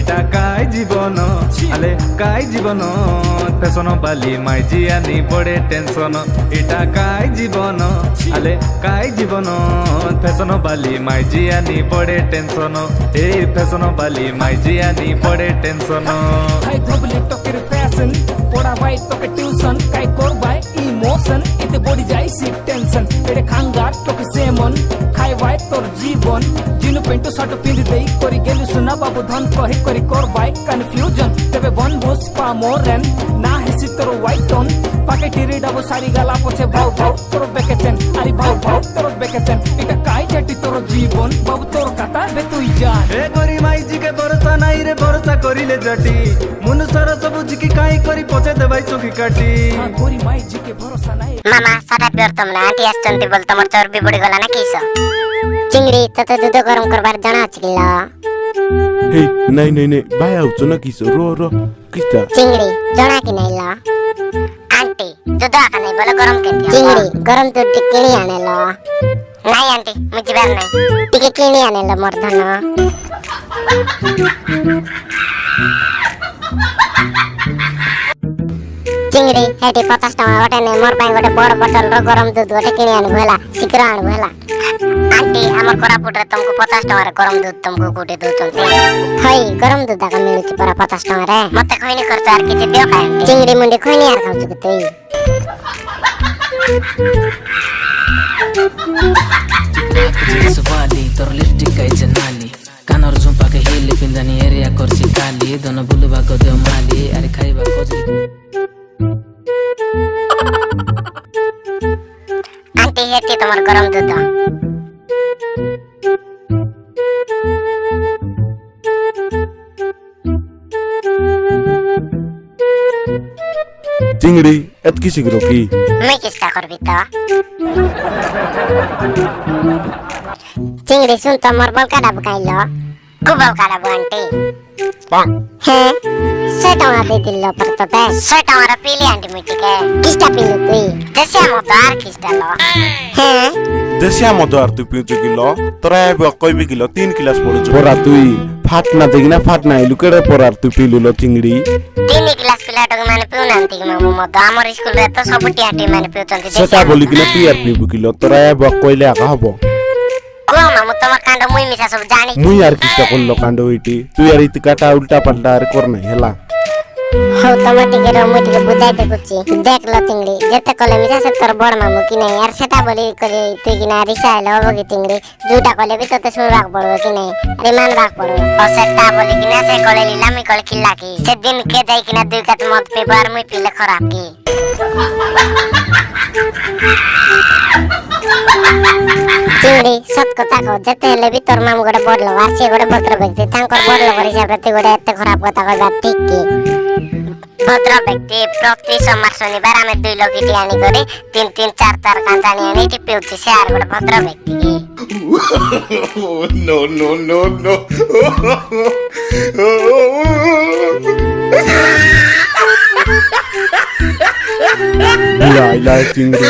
এটা কাই জীবন আলে কাই জীবন ফ্যাশন বালি মাইজি আনি পড়ে টেনশন এটা কাই জীবন আলে কাই জীবন ফ্যাশন বালি মাইজি আনি পড়ে টেনশন এই ফ্যাশন বালি মাইজি আনি পড়ে টেনশন হাই ধবলি টকের ফ্যাশন পড়া ভাই তোকে টিউশন কাই করবাই ইমোশন এতে বড়ি যাই সিক টেনশন এড়ে খাঙ্গার তোকে সেমন খাই ভাই তোর জীবন জিনু পেন্টু শার্ট পিঁধি দেই করি গেলু সুনা বাবু ধন কহি করি করবাই কনফিউজন তেবে বন বুস পা মোরেন না হেসি তোর হোয়াইট টোন পাকে টিরি ডাবো সারি গালা পছে ভাউ ভাউ তোর বেকেছেন আরে ভাউ ভাউ তোর বেকেছেন এটা কাই জাতি তোর জীবন বাবু তোর কথা বে তুই জান এ করি মাইজি কে ভরসা নাই রে ভরসা করিলে জটি মনুষ্যর সবু জিকি কাই করি পচে দেবাই চোখি কাটি করি মাই জিকে ভরসা নাই মামা সাদা পিওর তোমরা আন্টি আসছন্তি বল তোমার চর্বি বড়ি গলা না কিস চিংড়ি ততে দুধ গরম করবার জানা আছে কিলো হেই নাই নাই নাই ভাই আউছো না কিস রো রো কিটা চিংড়ি জানা কি নাই ল আন্টি দুধ আকা নাই বলে গরম কে চিংড়ি গরম দুধ কিনি আনে ল নাই আন্টি মুজিবার নাই টিকে কিনি আনে ল মোর ধন চিংড়ি হেটি 50 টাকা ওটা নে মোর পাই গোটে বড় বটল র গরম দুধ গোটে কিনি আনবো হেলা শীঘ্র আনবো হেলা আন্টি আমার কোরাপুটরে তুমକୁ 50 টাকার গরম দুধ তুমକୁ কোটি দউଛନ୍ତି হই গরম দুধ আকা মিলুছি পরা 50 টাকারে মতে খইনি করছ আর কিছু দিও খাই চিংড়ি মুন্ডি খইনি আর খাউଛୁ কি তুই Suwali tor lipstick kai janali kanor jumpa ke hili pindani area korsi kali dono buluba ko de mali are khaiba kojli aunty হেটি তোমার গরম দুধ চিংড়ি এত কি শিখরো কি মুই চেষ্টা করবি তো চিংড়ি শুন তো মোর বল কাটাবো কাইলো কুবল কাটাবো আন্টি হ্যাঁ 100 টাকা দিয়ে দিল পর তো 100 টাকা পিলি আন্টি মুটিকে কিস্টা পিলু তুই দেশে মতো আর কিস্টা লো হ্যাঁ দেশিয়া মতো আর তুই পিউছো কিলো তোরা কইবি কিলো 3 ক্লাস পড়ছ পড়া তুই ফাট না দেখি না ফাট না লুকেরে পড়ার তুই পিলুলো চিংড়ি 3 ক্লাস পিলাটক মানে পিউ নান্তি মামু মতো আমার স্কুলে তো সবটি আন্টি মানে পিউচন্তি সেটা বলি কিলো তুই আর পিবু কিলো তোরা কইলে আকা হবো ও মামু তোমার কাণ্ড মুই মিছা সব জানি মুই আর কিটা করলো কাণ্ড হইটি তুই আর ইতি কাটা উল্টা পাল্টা আর কর নাই হেলা হও তোমার টিকে রো মুই টিকে বুঝাইতে কুচি দেখলো চিংড়ি যেতে কলে মিছা সে তোর বড় মামু কি নাই আর সেটা বলি করে তুই কিনা রিসা এলো হবো কি চিংড়ি দুটা কলে বি তোতে শুনবাক পড়বো কি নাই আরে মানবাক পড়বো ও সেটা বলি কিনা সে কলে লিলাম আমি কলে খিল্লা কি সেদিন কে যাই কিনা দুই কাত মদ পিবো আর মুই পিলে খারাপ কি চিংড়ি সত কথা কও যেতে হলে বি তোর মামু গোটে বড় লোক আর সে গোটে ভদ্র ব্যক্তি তাঙ্কর বড় লোক হিসাবে তুই গোটে এত খারাপ কথা কইবা ঠিক কি ভদ্র ব্যক্তি প্রতি সোমবার শনিবার আমি 2 লোকিটি আনি করে 3-4 তার কাঁচানি আনি এটি পিউছি সে আর গোটে ভদ্র ব্যক্তি কি no, no, no, no. ইলা চিংড়ি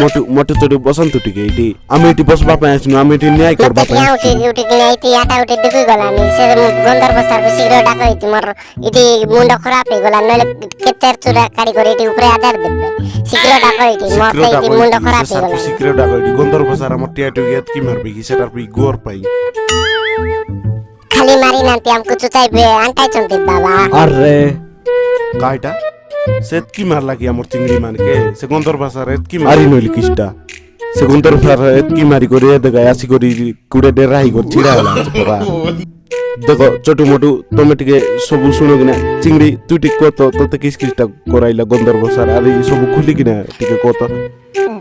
মোটু মোটু চড়ু বসন্ত টিকে এটি আমি এটি বসবা পাই আসনু আমি এটি ন্যায় করবা পাই উঠি কিনা এটি আটা উঠি দেখি গলানি সে গন্ধার বসার শীঘ্র ডাকা হইতি মোর এটি মুন্ড খারাপ হয়ে গলা নইলে কেচার চুরা কাড়ি করে এটি উপরে আধার দেবে শীঘ্র ডাকা হইতি মোর এটি মুন্ড খারাপ হয়ে গলা শীঘ্র ডাকা এটি গন্ধার বসার আমার টিয়াটু গিয়ে কি মারবে কি সেটার পই গোর পাই খালি মারি নান্তি আমকু চুচাইবে আন্টাই চন্তি বাবা আরে কাইটা সেত কি মারলা কি আমার চিংড়ি মানকে সে গন্ধার বসার এত কি মারি নইলি কিস্টা সে গন্ধার বসার এত কি মারি করে দেগায় আসি করি কুড়ে ডেরাই কর চিড়া হলা পড়া ଦେଖ ଛୋଟୁ ମୋଟୁ ତମେ ଟିକେ ସବୁ ଶୁଣ କିନା ଚିଙ୍ଗିଡି ତୁ ଟିକେ କହ ତ ତତେ କିସ୍ କିସ୍ଟା କରାଇଲା ଗନ୍ଧର୍ବ ସାର୍ ଆରେ ସବୁ ଖୋଲିକିନା ଟିକେ କହ ତ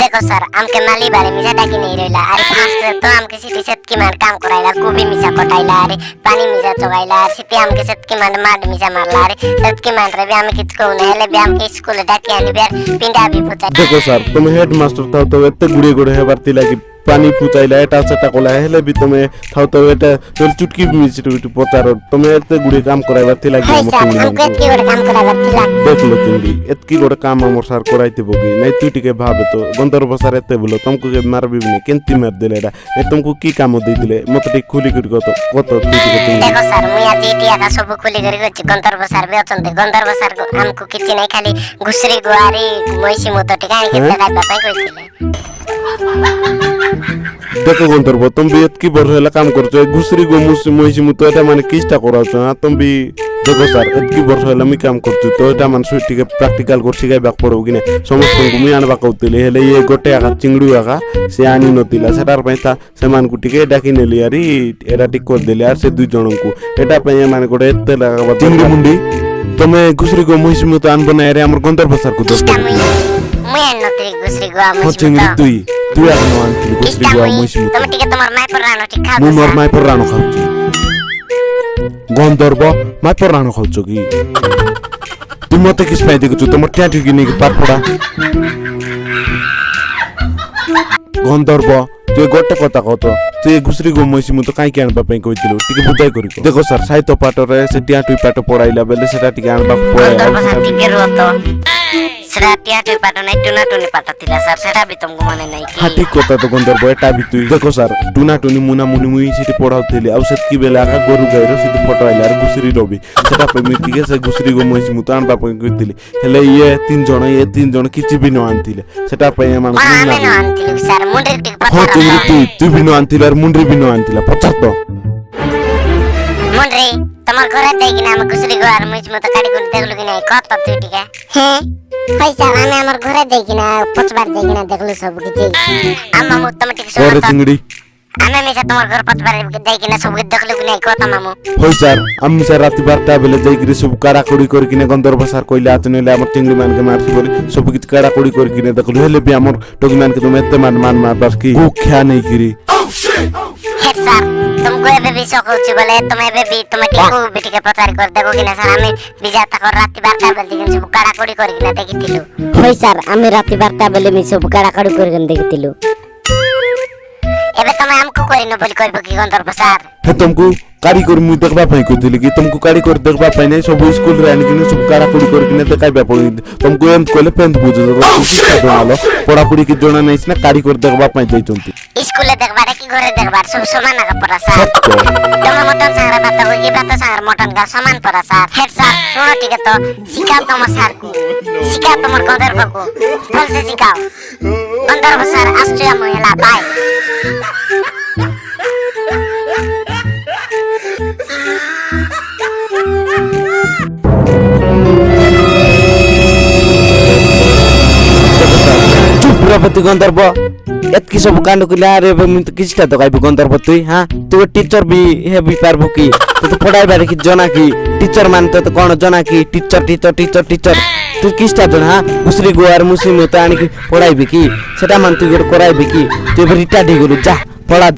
देखो सर आमके माली बारे मिसा डाकी नहीं रहला अरे फास्ट तो आमके सिटी सेत की मान काम कराइला कोबी मिसा कटाइला अरे पानी मिसा चगाइला सिटी आमके सेत की मान माड मिसा मारला अरे सेत की मान रे भी आमे किछ को नेले भी आमके स्कूल डाकी आनी बेर पिंडा भी पुचा देखो सर तुम हेडमास्टर था तो एते गुड़े गुड़े हेबार तिला कि पानी पुचाइला एटा सेटा कोला हेले भी तुमे थाउ तो एटा तोल चुटकी मिसिट पचारो तुमे एते गुड़े काम कराइबा तिला कि हाय सर आमके एतकी गोटे काम कराइबा तिला देख लो चिंगी एतकी गोटे काम हमर सर कराइते बोगी नै तू टिके भाबे तो गंधर्व सर एते बोलो तुमको के मार भी नहीं केंती मार देले एटा ए तुमको की काम दे दिले मते टिक खुली कर कत तू टिके चिंगी देखो सर मुया जीटिया का सब खुली करी गछि गंधर्व सर भी अछन्ते गंधर्व सर को हमको किछि नै खाली घुसरी गुआरी मैसी मतो टिका के लगाइबा पई कइतिले देखो गंधर्व तुम भी एतकी बर होला काम करछो घुसरी गो मैसी मतो एटा माने किस्टा कराछो हां तुम भी देखो सर एतकी बर होला मी काम करछु तो एटा मान सुई टिके प्रैक्टिकल कर सिखाइ बाक पड़ो कि नै समस्त को मी आनबा कहतिले हेले ये गोटे आका चिंगडू आका से आनी नतिला सेटार पई ता से मान को टिके डाकी नेली यारी एटा टिक कर देले यार से दुई जण को एटा पई मान गोटे एते लगा चिंगडी मुंडी तमे घुसरी गो मैसी मतो आन बनाय रे हमर गंधर्व सर को दोस्त मुया नतरी घुसरी गुआ मैसी चिंगडी तुई आक न आन घुसरी गो मैसी तमे टिके तमर माय पर रानो टिक खाउ मु मोर माय पर रानो खाउची गंधर्व माय पर रानो खाउचो की तू मते किस पाइ देखु तुम ट्याटु कि नै पार पड़ा गंधर्व तू गोटे कथा कह तो तू घुसरी गो मैसी मु तो काई के आनबा पई कहितलु टिके बुझाई करी देखो सर साहित्य पाठ रे से ट्याटु पाठ पढाइला बेले सेटा टिके आनबा गंधर्व पड़े सर टिके रोतो सेटा ट्याटु पाठ नै टुना टुनी पाठ थिला सर सेटा भी तुमको माने नै की हाँ ठीक कथा तो गंधर्व एटा भी तुई देखो सर टुना टुनी मुना मुनी मुई सिटी पढाउथिले आ सेत की बेला आका गोरु गाइरो सिटी पढाइला रे घुसरी रबी सेटा पे मी टिके से घुसरी गो मैसी मु तो आनबा पई कहितली हेले ये तीन जण किछि भी न आनथिले सेटा पे मान आमे न आनथिलु सर मुंडे टिक हो पछा तू भी न आनथिले और मुंडरी भी न आनथिला पचार तो मुंडरे तमर घरे जाई ना हम घुसरी गुआर मैसी मतो काडी कोन देखलु कि नै कत तू टिके हे पैसा आमे हमर घरे जाई ना पचबार जाई ना देखलु सब किछि आमा मु तम टिक और सुन चिंगड़ी आमे मिसा तमर घर पचबार जाई ना सब देखलु कि नै कत मामु होय सर हम सर रात 12टा बेले जाई कि सब काड़ा कोडी कर किने गंधर्व सर कइला आतनेले हमर चिंगड़ी मान के मारसी बोली सब किछ काड़ा कोडी कर किने देखलु हेले भी हमर टोकी मान के तुम एते मार बस की भूख्या नहीं किरी हे सर तुमको एबे भी शौक होची बोले तुम एबे भी तुम टिको बेटी के प्रचार कर देखो कि ना सर हमें बिजा तक रात 12टा बेले देखन सब काड़ा कोडी कर किने देखितिलु होय सर आमे राति 12टा बेले मी सब काड़ा काड़ी करगन देखितिलु एबे तुम हमको कोई न बोली कहबो कि गंधर्व सर हे तुमको काड़ी कर मु देखबा पई कहतिले कि तुमको काड़ी कर देखबा पई नै सब स्कूल रे आनी किने सब काड़ा कोडी कर किने देखाइबा पई तुमको एम कोले पेंट बुझो तो पढ़ा पढ़ी कि जोना नै ना काड़ी कर देखबा पई जाइचंती स्कूल देखबारे कि घरे देखबार सब समान का परा सर तुम मटन सांगरा बात हो कि बात सांगर मटन का समान परा सर हेड सर सुनो ठीक है तो सिखाओ तुम सर को सिखाओ तुम गंधर्व को भल से सिखाओ गंधर्व सर आश्चर्य महिला बाय प्रपति गंधर्व एतकी सब कांड कुला रे मी तो किछटा तो गाइब गंधर्व तुई हां तू टीचर भी हे भी पारबो की तू पढ़ाई बारे की जना की टीचर मानते तो कोन जना की टीचर तू किछटा जन हां दूसरी गोआर मुसी में ताणी की पढ़ाई भी की सेटा मान तू गोर कराई भी की तू रिटा ढे गुरु जा पढ़ा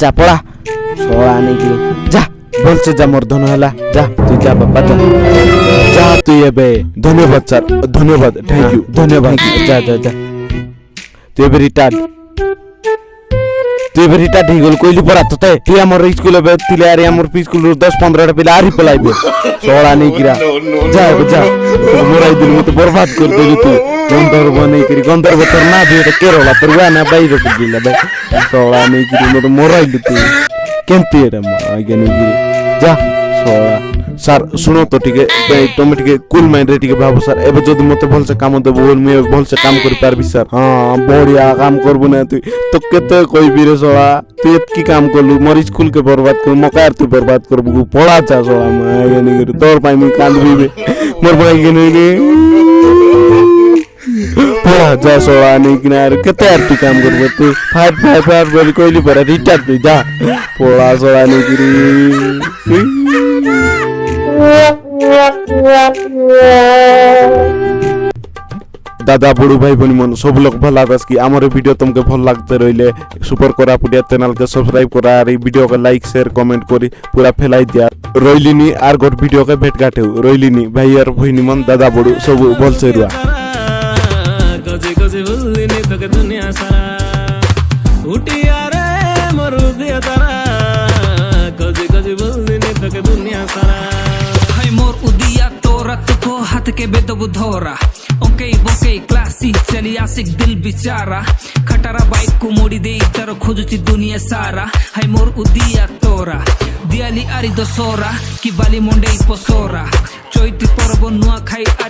सोळा नहीं की जा बोल से जा मोर धन हला जा तू जा बाबा जा तू एबे धन्यवाद सर धन्यवाद थैंक यू धन्यवाद जा तू एबे रिटार्ड ही गल कोइली पड़ा तते तू हमर स्कूल बे तिले आरे हमर स्कूल 10-15 टा पिला आरी पलाइबे सोळा नहीं किरा जा मोराई दिल मत बर्बाद कर देली तू गंधर्व नहीं करी गंधर्व तर ना भी तो केरला पर वा ना बाई रख दिला बे सोळा नहीं करी मत मोराई दे तू केंती रे म आगे नहीं करी जा सोळा सर सुनो तो ठीक है तुम ठीक कूल माइंड रे ठीक भाबो सर एबे जदी मते भल से काम देबो बोल मैं भल से काम कर पारबी सर हां बढ़िया काम करबो ना तू तो केते कोई बीरे सोळा तू एतकी काम करलु मोर स्कूल के बर्बाद कर मकार तू बर्बाद करबो पढ़ा जा सोळा मैं नहीं कर तोर पाई में कांद भी मोर भाई के नहीं पढ़ा जा सोला नहीं किनारे केते यार तू काम करबो तू फाइट बोली कोइली पर रिटायर तू जा पढ़ा सोला नहीं किरी दादा बड़ू भाई बनी मन सब लोग भला दस की हमारे वीडियो तुमके भल लगते रहिले सुपर कोरापुटिया चैनल के सब्सक्राइब करा और वीडियो के लाइक शेयर कमेंट करी पूरा फैलाई दिया रोइलिनी आर गोट वीडियो के भेट गाठे रोइलिनी भाई और भइनी मन दादा बड़ू सब भल से रुआ कजे कजे भुल्दिने तोके दुनिया सारा उठिया रे मोर हृदय तारा कजे कजे भुल्दिने तोके दुनिया सारा हाय मोर उदिया तोरा तुको हाथ के बेदबु धोरा ओके बोके क्लासी चली आशिक दिल बिचारा खटारा बाइक को मोड़ी दे तर खोजुची दुनिया सारा हाय मोर उदिया तोरा दियाली आरी दो सोरा की बाली मुंडे पोसोरा चोइती परबो नुआ खाई आरी